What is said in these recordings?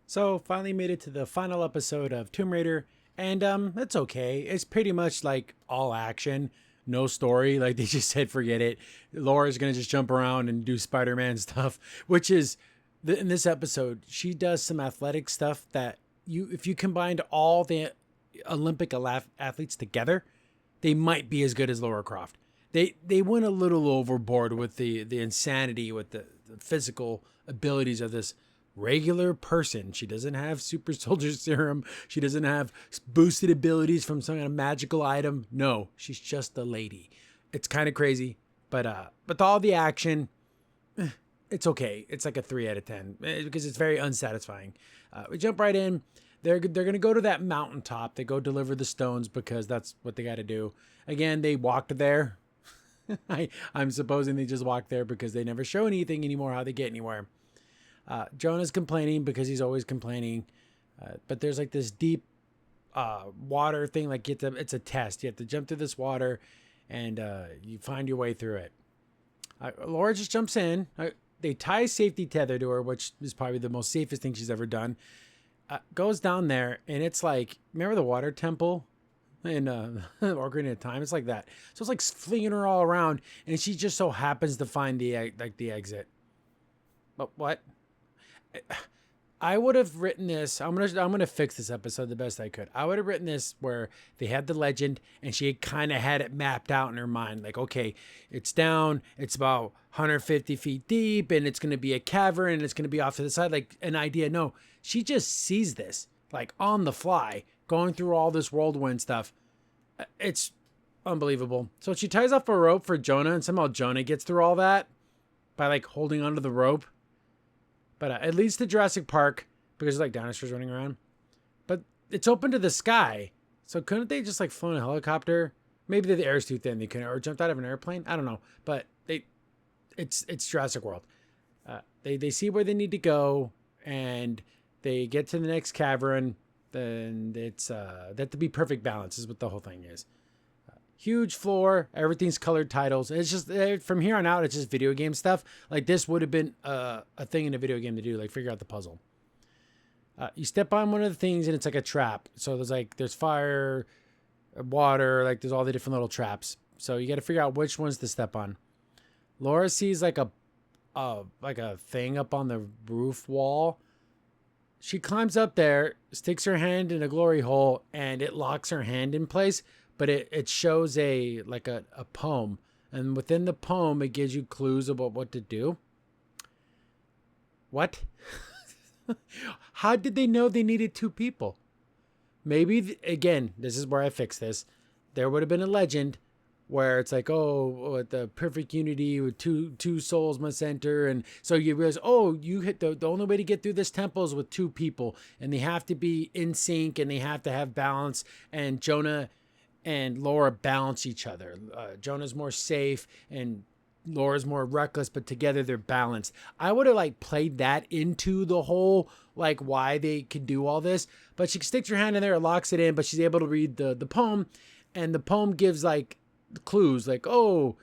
So finally made it to the final episode of Tomb Raider, and it's okay. It's pretty much like all action, no story. Like they just said, forget it. Laura's gonna just jump around and do Spider-Man stuff, which is in this episode she does some athletic stuff that if you combined all the Olympic athletes together, they might be as good as Lara Croft. They went a little overboard with the insanity with the physical abilities of this regular person. She doesn't have super soldier serum. She doesn't have boosted abilities from some kind of magical item. No, she's just a lady. It's kind of crazy, but all the action, it's okay. It's like a 3 out of 10 because it's very unsatisfying. We jump right in. They're gonna go to that mountaintop. They go deliver the stones because that's what they got to do. Again, they walked there. I'm supposing they just walked there because they never show anything anymore. How they get anywhere. Jonah's complaining because he's always complaining. But there's like this deep water thing. Like it's a test. You have to jump through this water, and you find your way through it. Laura just jumps in. They tie a safety tether to her, which is probably the most safest thing she's ever done. Goes down there, and it's like, remember the water temple in Ocarina of Time? It's like that. So it's like flinging her all around, and she just so happens to find the exit. But what? I would have written this. I'm gonna fix this episode the best I could. I would have written this where they had the legend and she kind of had it mapped out in her mind. Like, okay, it's down. It's about 150 feet deep, and it's gonna be a cavern, and it's gonna be off to the side, like an idea. No, she just sees this like on the fly, going through all this whirlwind stuff. It's unbelievable. So she ties off a rope for Jonah, and somehow Jonah gets through all that by like holding onto the rope. But it leads to Jurassic Park because there's like dinosaurs running around. But it's open to the sky. So couldn't they just like flown a helicopter? Maybe the air's too thin. They couldn't, or jumped out of an airplane. I don't know. But it's Jurassic World. They see where they need to go, and they get to the next cavern. Then it's they have to be perfect balance is what the whole thing is. Huge floor, everything's colored titles. It's just from here on out, it's just video game stuff. Like this would have been a thing in a video game to do, like figure out the puzzle. You step on one of the things and it's like a trap. So there's fire, water, like there's all the different little traps. So you got to figure out which ones to step on. Laura sees like a thing up on the roof wall. She climbs up there, sticks her hand in a glory hole, and it locks her hand in place. But it shows a poem, and within the poem it gives you clues about what to do. What? How did they know they needed two people? Maybe again, this is where I fix this. There would have been a legend where it's like, oh, the perfect unity with two souls must enter, and so you realize, oh, you hit the only way to get through this temple is with two people, and they have to be in sync, and they have to have balance, and Jonah and Laura balance each other. Jonah's more safe and Laura's more reckless, but together they're balanced. I would have like played that into the whole like why they could do all this. But she sticks her hand in there, it locks it in, but she's able to read the poem, and the poem gives like clues like, oh,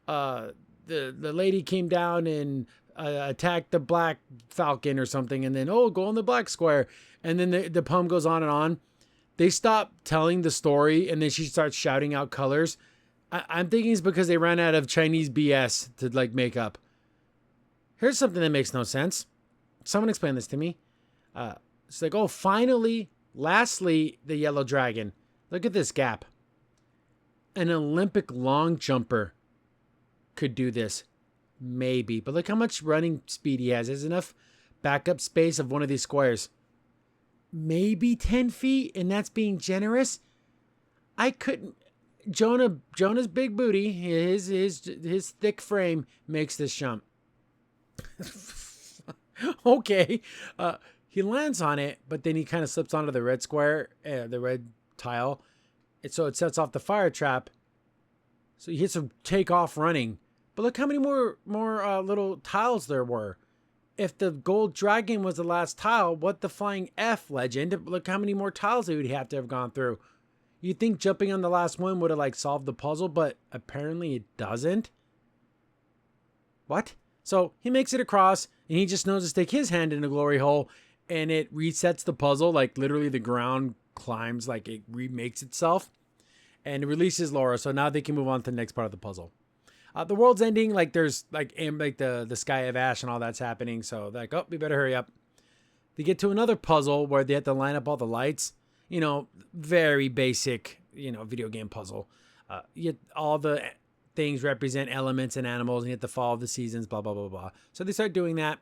the lady came down and attacked the black falcon or something, and then go on the black square, and then the poem goes on and on. They stop telling the story, and then she starts shouting out colors. I'm thinking it's because they ran out of Chinese BS to like make up. Here's something that makes no sense. Someone explain this to me. It's like, oh, finally, lastly, the yellow dragon. Look at this gap. An Olympic long jumper could do this. Maybe. But look how much running speed he has. There's enough backup space of one of these squares. Maybe 10 feet, and that's being generous. I couldn't. Jonah's big booty, his thick frame makes this jump. Okay, he lands on it, but then he kind of slips onto the red square, the red tile, and so it sets off the fire trap. So he hits a take off running. But look how many more little tiles there were. If the gold dragon was the last tile, what the flying F, legend? Look how many more tiles they would have to have gone through. You'd think jumping on the last one would have like solved the puzzle, but apparently it doesn't. What? So he makes it across, and he just knows to stick his hand in the glory hole, and it resets the puzzle. Like literally the ground climbs, like it remakes itself, and it releases Lara. So now they can move on to the next part of the puzzle. The world's ending. Like there's like the sky of ash and all that's happening. So like, oh, we better hurry up. They get to another puzzle where they have to line up all the lights. You know, very basic, you know, video game puzzle. All the things represent elements and animals, and you have to follow the seasons, blah, blah, blah, blah. So they start doing that.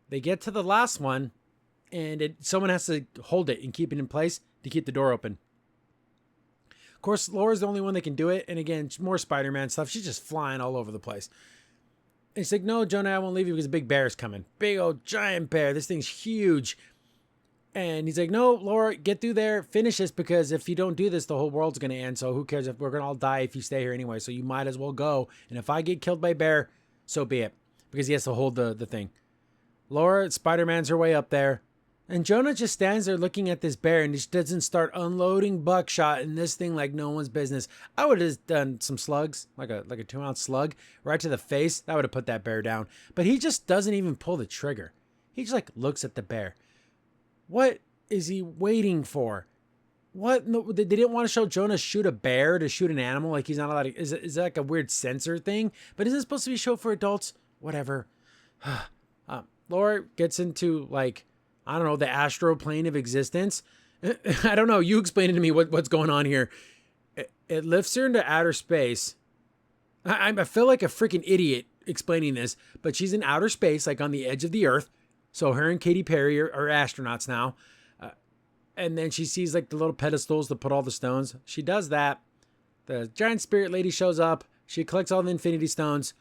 They get to the last one, and someone has to hold it and keep it in place to keep the door open. Of course, Laura's the only one that can do it. And again, more Spider-Man stuff. She's just flying all over the place. And she's like, no, Jonah, I won't leave you because a big bear's coming. Big old giant bear. This thing's huge. And he's like, no, Laura, get through there, finish this, because if you don't do this, the whole world's going to end. So who cares if we're going to all die if you stay here anyway. So you might as well go. And if I get killed by a bear, so be it. Because he has to hold the thing. Laura, Spider-Man's her way up there. And Jonah just stands there looking at this bear and just doesn't start unloading buckshot in this thing like no one's business. I would have done some slugs, like a 2-ounce slug, right to the face. That would have put that bear down. But he just doesn't even pull the trigger. He just like looks at the bear. What is he waiting for? What? No, they didn't want to show Jonah shoot a bear to shoot an animal. Like he's not allowed to. Is that like a weird censor thing? But isn't it supposed to be a show for adults? Whatever. Laura gets into like, I don't know, the astral plane of existence. I don't know. You explain it to me what's going on here. It lifts her into outer space. I feel like a freaking idiot explaining this, but she's in outer space, like on the edge of the earth. So her and Katy Perry are astronauts now. And then she sees like the little pedestals to put all the stones. She does that. The giant spirit lady shows up. She collects all the Infinity Stones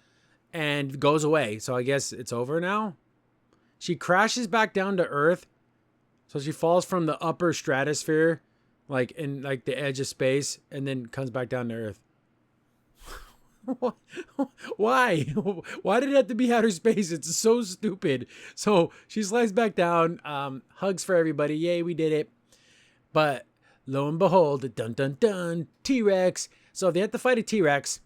and goes away. So I guess it's over now. She crashes back down to Earth. So she falls from the upper stratosphere, like in like the edge of space, and then comes back down to Earth. Why? Why did it have to be outer space? It's so stupid. So she slides back down, hugs for everybody. Yay, we did it. But lo and behold, dun dun dun, T-Rex. So they have to fight a T-Rex,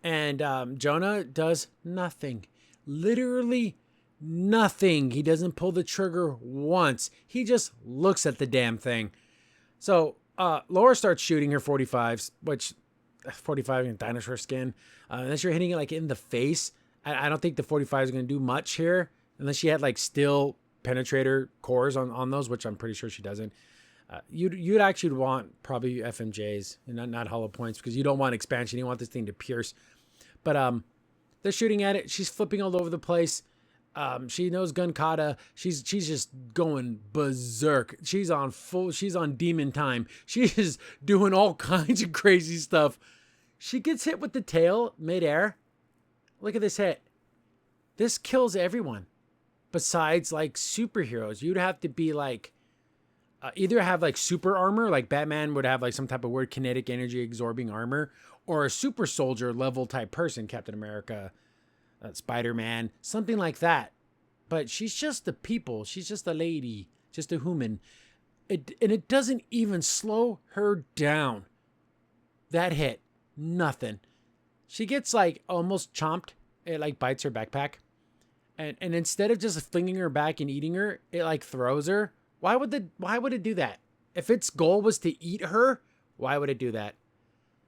and Jonah does nothing. Literally nothing. He doesn't pull the trigger once. He just looks at the damn thing. So Laura starts shooting her 45s, which 45 in dinosaur skin. Unless you're hitting it like in the face, I don't think the 45 is going to do much here. Unless she had like steel penetrator cores on those, which I'm pretty sure she doesn't. You'd actually want probably FMJs and not hollow points, because you don't want expansion. You want this thing to pierce. But they're shooting at it. She's flipping all over the place. She knows gun kata. She's just going berserk. She's on demon time. She is doing all kinds of crazy stuff. She gets hit with the tail midair. Look at this hit. This kills everyone besides like superheroes. You'd have to be like, either have like super armor, like Batman would have like some type of weird kinetic energy absorbing armor, or a super soldier level type person, Captain America, Spider-Man, something like that. But she's just the people. She's just a lady, just a human. And it doesn't even slow her down. That hit, nothing. She gets like almost chomped. It like bites her backpack. And instead of just flinging her back and eating her, it like throws her. Why would it do that? If its goal was to eat her, why would it do that?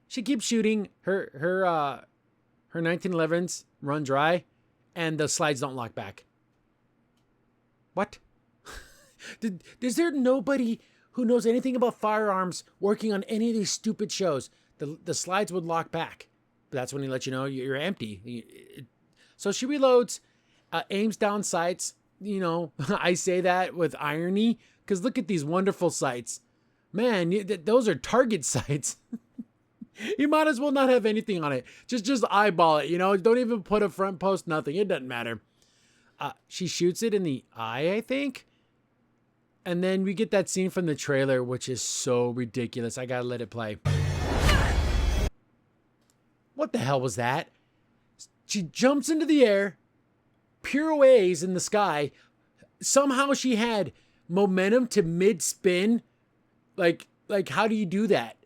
She keeps shooting. Her 1911s run dry, and the slides don't lock back. What? Is there nobody who knows anything about firearms working on any of these stupid shows? The slides would lock back. But that's when he lets you know you're empty. So she reloads, aims down sights. You know, I say that with irony, because look at these wonderful sights. Man, those are target sights. You might as well not have anything on it. Just eyeball it, you know. Don't even put a front post, nothing. It doesn't matter. She shoots it in the eye, I think. And then we get that scene from the trailer, which is so ridiculous. I gotta let it play. What the hell was that? She jumps into the air, pirouettes in the sky. Somehow she had momentum to mid-spin. Like how do you do that?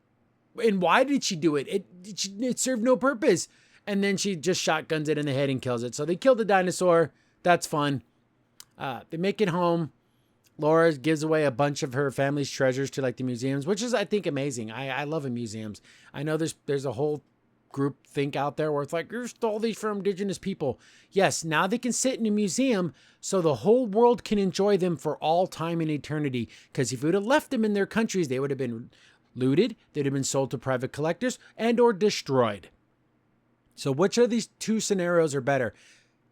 And why did she do it? It served no purpose. And then she just shotguns it in the head and kills it. So they kill the dinosaur. That's fun. They make it home. Laura gives away a bunch of her family's treasures to like the museums, which is, I think, amazing. I love in museums. I know there's a whole group think out there where it's like, you stole these from indigenous people. Yes, now they can sit in a museum so the whole world can enjoy them for all time and eternity. Because if we would have left them in their countries, they would have been looted, they'd have been sold to private collectors, and or destroyed. So which of these two scenarios are better?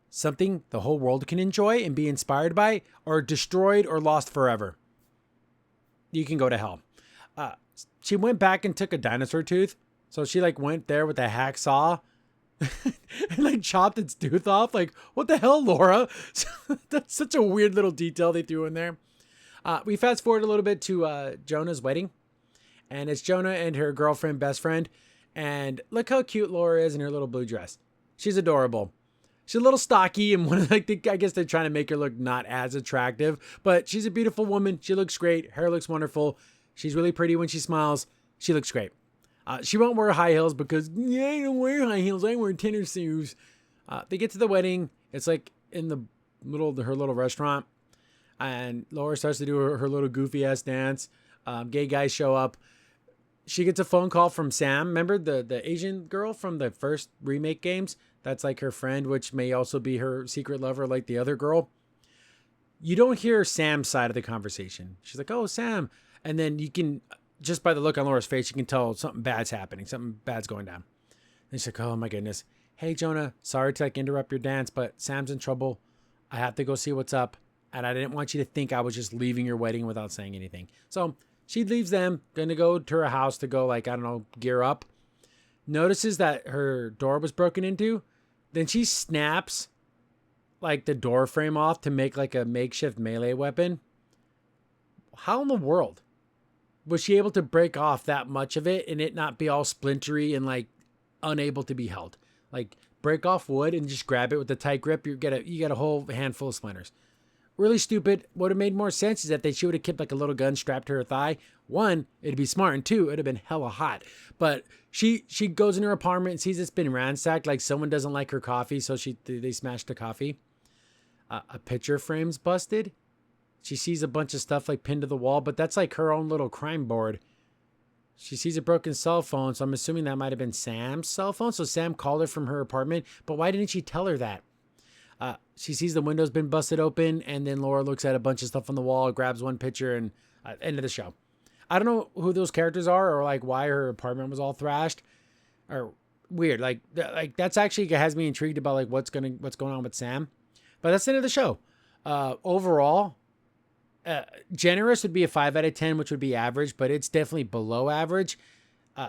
Something the whole world can enjoy and be inspired by, or destroyed or lost forever? You can go to hell. She went back and took a dinosaur tooth. So she like went there with a hacksaw and like chopped its tooth off. Like, what the hell, Laura? That's such a weird little detail they threw in there. We fast forward a little bit to Jonah's wedding. And it's Jonah and her girlfriend, best friend. And look how cute Laura is in her little blue dress. She's adorable. She's a little stocky, and I guess they're trying to make her look not as attractive, but she's a beautiful woman. She looks great. Hair looks wonderful. She's really pretty when she smiles. She looks great. She won't wear high heels because I don't wear high heels. I wear tennis shoes. They get to the wedding. It's like in the her little restaurant, and Laura starts to do her little goofy ass dance. Gay guys show up. She gets a phone call from Sam. Remember the Asian girl from the first remake games? That's like her friend, which may also be her secret lover like the other girl. You don't hear Sam's side of the conversation. She's like, oh, Sam. And then you can, just by the look on Laura's face, you can tell something bad's happening. Something bad's going down. And she's like, oh my goodness. Hey, Jonah, sorry to like interrupt your dance, but Sam's in trouble. I have to go see what's up. And I didn't want you to think I was just leaving your wedding without saying anything. So she leaves them, going to go to her house to go like, I don't know, gear up. Notices that her door was broken into. Then she snaps like the door frame off to make like a makeshift melee weapon. How in the world was she able to break off that much of it and it not be all splintery and like unable to be held? Like break off wood and just grab it with a tight grip. You get a whole handful of splinters. Really stupid. What would have made more sense is that she would have kept like a little gun strapped to her thigh. One, it'd be smart, and two, it'd have been hella hot. But she goes in her apartment and sees it's been ransacked, like someone doesn't like her coffee, so they smashed the coffee. A picture frame's busted. She sees a bunch of stuff like pinned to the wall, but that's like her own little crime board. She sees a broken cell phone, so I'm assuming that might have been Sam's cell phone. So Sam called her from her apartment, but why didn't she tell her that? She sees the window's been busted open, and then Laura looks at a bunch of stuff on the wall, grabs one picture, and end of the show. I don't know who those characters are or like why her apartment was all thrashed or weird. Like that's actually has me intrigued about like what's going on with Sam. But that's the end of the show. Overall, generous would be a 5 out of 10, which would be average, but it's definitely below average.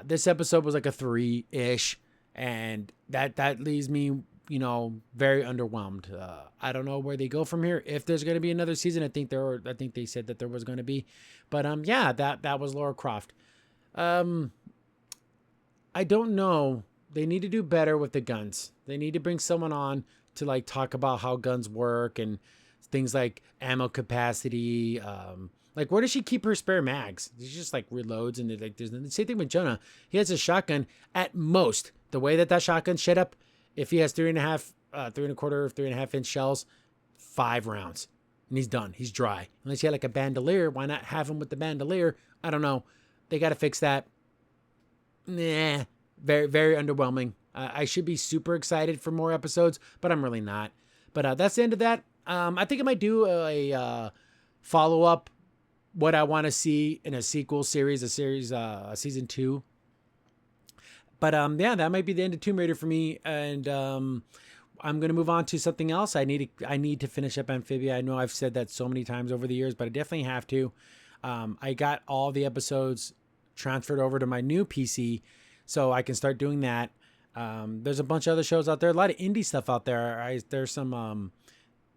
This episode was like a 3-ish, and that leaves me, very underwhelmed. I don't know where they go from here. If there's going to be another season, I think they said that there was going to be, but yeah, that was Lara Croft. I don't know. They need to do better with the guns. They need to bring someone on to like talk about how guns work and things like ammo capacity. Like where does she keep her spare mags? She just like reloads, and like there's the same thing with Jonah. He has a shotgun at most. The way that shotgun's set up, if he has 3.25, 3.25 inch shells, 5 rounds, and he's done. He's dry. Unless you had like a bandolier, why not have him with the bandolier? I don't know. They got to fix that. Nah, very, very underwhelming. I should be super excited for more episodes, but I'm really not. But that's the end of that. I think I might do a follow up. What I want to see in a sequel series, season 2. But yeah, that might be the end of Tomb Raider for me, and I'm gonna move on to something else. I need to finish up Amphibia. I know I've said that so many times over the years, but I definitely have to. I got all the episodes transferred over to my new PC, so I can start doing that. There's a bunch of other shows out there, a lot of indie stuff out there. There's some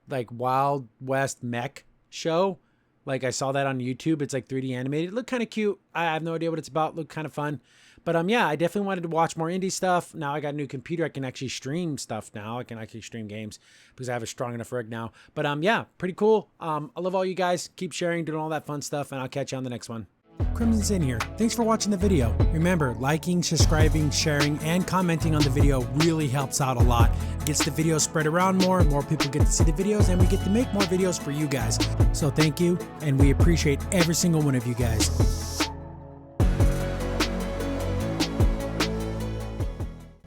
like Wild West Mech show. Like I saw that on YouTube. It's like 3D animated. It looked kind of cute. I have no idea what it's about. It looked kind of fun. But yeah, I definitely wanted to watch more indie stuff. Now I got a new computer. I can actually stream stuff now. I can actually stream games because I have a strong enough rig now. But yeah, pretty cool. I love all you guys. Keep sharing, doing all that fun stuff, and I'll catch you on the next one. Crimson's in here. Thanks for watching the video. Remember, liking, subscribing, sharing, and commenting on the video really helps out a lot. It gets the video spread around more people get to see the videos, and we get to make more videos for you guys. So thank you, and we appreciate every single one of you guys.